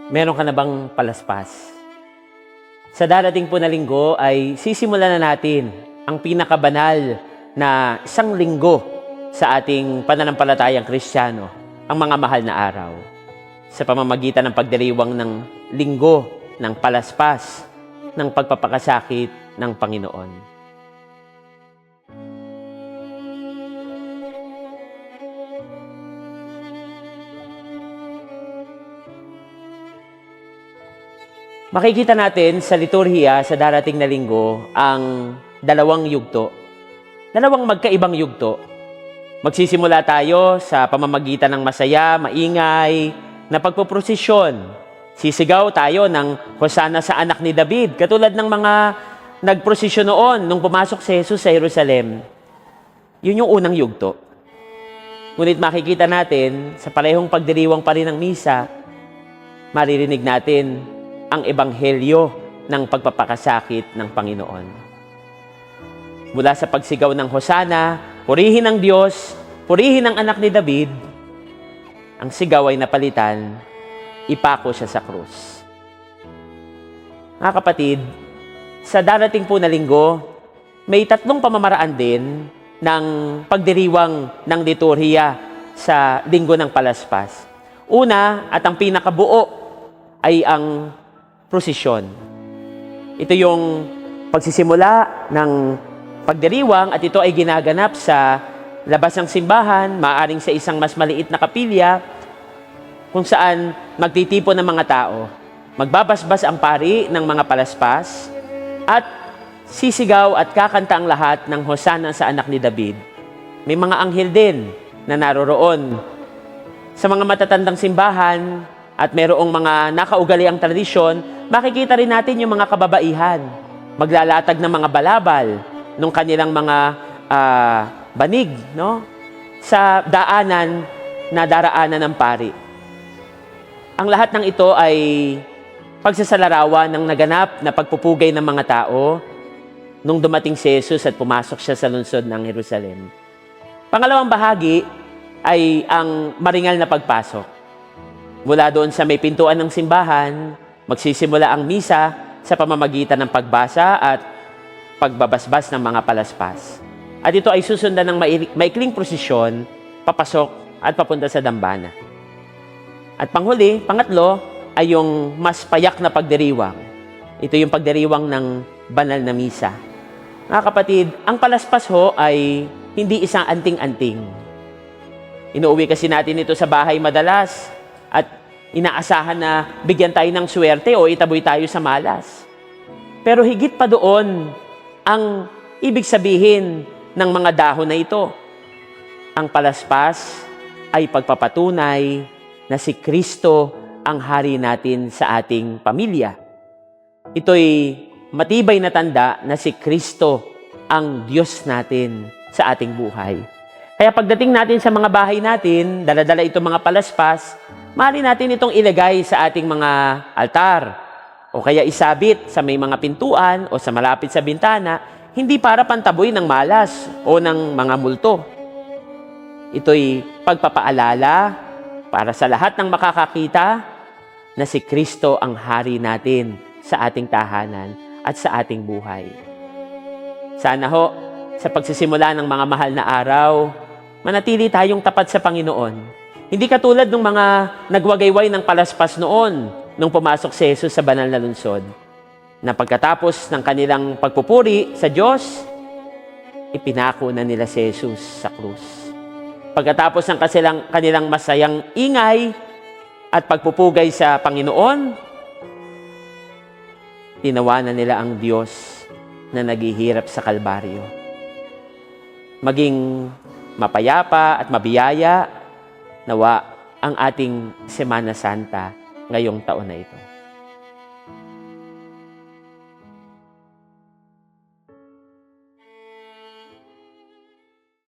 Meron ka na bang palaspas? Sa darating po na linggo ay sisimulan na natin ang pinakabanal na isang linggo sa ating pananampalatayang Kristiyano, ang mga mahal na araw. Sa pamamagitan ng pagdiriwang ng linggo ng palaspas ng pagpapakasakit ng Panginoon. Makikita natin sa liturhiya sa darating na linggo ang dalawang yugto. Dalawang magkaibang yugto. Magsisimula tayo sa pamamagitan ng masaya, maingay, na pagpuprosesyon. Sisigaw tayo ng Hosana sa anak ni David, katulad ng mga nagprosesyon noon nung pumasok si Jesus sa Jerusalem. Yun yung unang yugto. Ngunit makikita natin sa parehong pagdiriwang pa rin ng misa, maririnig natin ang ebanghelyo ng pagpapakasakit ng Panginoon. Mula sa pagsigaw ng Hosana, purihin ang Diyos, purihin ang anak ni David, ang sigaw ay napalitan, ipako siya sa krus. Mga kapatid, sa darating po na linggo, may tatlong pamamaraan din ng pagdiriwang ng liturhiya sa linggo ng palaspas. Una, at ang pinakabuo, ay ang prosesyon. Ito yung pagsisimula ng pagdiriwang at ito ay ginaganap sa labas ng simbahan, maaaring sa isang mas maliit na kapilya, kung saan magtitipon ng mga tao. Magbabasbas ang pari ng mga palaspas at sisigaw at kakanta ang lahat ng Hosana sa anak ni David. May mga anghel din na naroroon sa mga matatandang simbahan at mayroong mga nakaugaliang tradisyon. Makikita rin natin yung mga kababaihan, maglalatag ng mga balabal ng kanilang mga banig, no? Sa daanan na daraanan ng pari. Ang lahat ng ito ay pagsasalarawan ng naganap na pagpupugay ng mga tao nung dumating si Jesus at pumasok siya sa lungsod ng Jerusalem. Pangalawang bahagi ay ang maringal na pagpasok. Mula doon sa may pintuan ng simbahan, magsisimula ang misa sa pamamagitan ng pagbasa at pagbabasbas ng mga palaspas. At ito ay susundan ng maikling prosesyon, papasok at papunta sa dambana. At panghuli, pangatlo, ay yung mas payak na pagdiriwang. Ito yung pagdiriwang ng banal na misa. Mga kapatid, ang palaspas ho ay hindi isang anting-anting. Inuuwi kasi natin ito sa bahay madalas at inaasahan na bigyan tayo ng swerte o itaboy tayo sa malas. Pero higit pa doon ang ibig sabihin ng mga dahon na ito. Ang palaspas ay pagpapatunay na si Kristo ang hari natin sa ating pamilya. Ito'y matibay na tanda na si Kristo ang Diyos natin sa ating buhay. Kaya pagdating natin sa mga bahay natin, dala-dala itong mga palaspas, maaari natin itong ilagay sa ating mga altar o kaya isabit sa may mga pintuan o sa malapit sa bintana, hindi para pantaboy ng malas o ng mga multo. Ito'y pagpapaalala para sa lahat ng makakakita na si Kristo ang hari natin sa ating tahanan at sa ating buhay. Sana ho, sa pagsisimula ng mga mahal na araw, manatili tayong tapat sa Panginoon. Hindi katulad ng mga nagwagayway ng palaspas noon nung pumasok si Jesus sa banal na lungsod, na pagkatapos ng kanilang pagpupuri sa Diyos, ipinako na nila si Jesus sa krus. Pagkatapos ng kanilang masayang ingay at pagpupugay sa Panginoon, tinawanan nila ang Diyos na naghihirap sa Kalbaryo. Maging mapayapa at mabiyaya nawa ang ating Semana Santa ngayong taon na ito.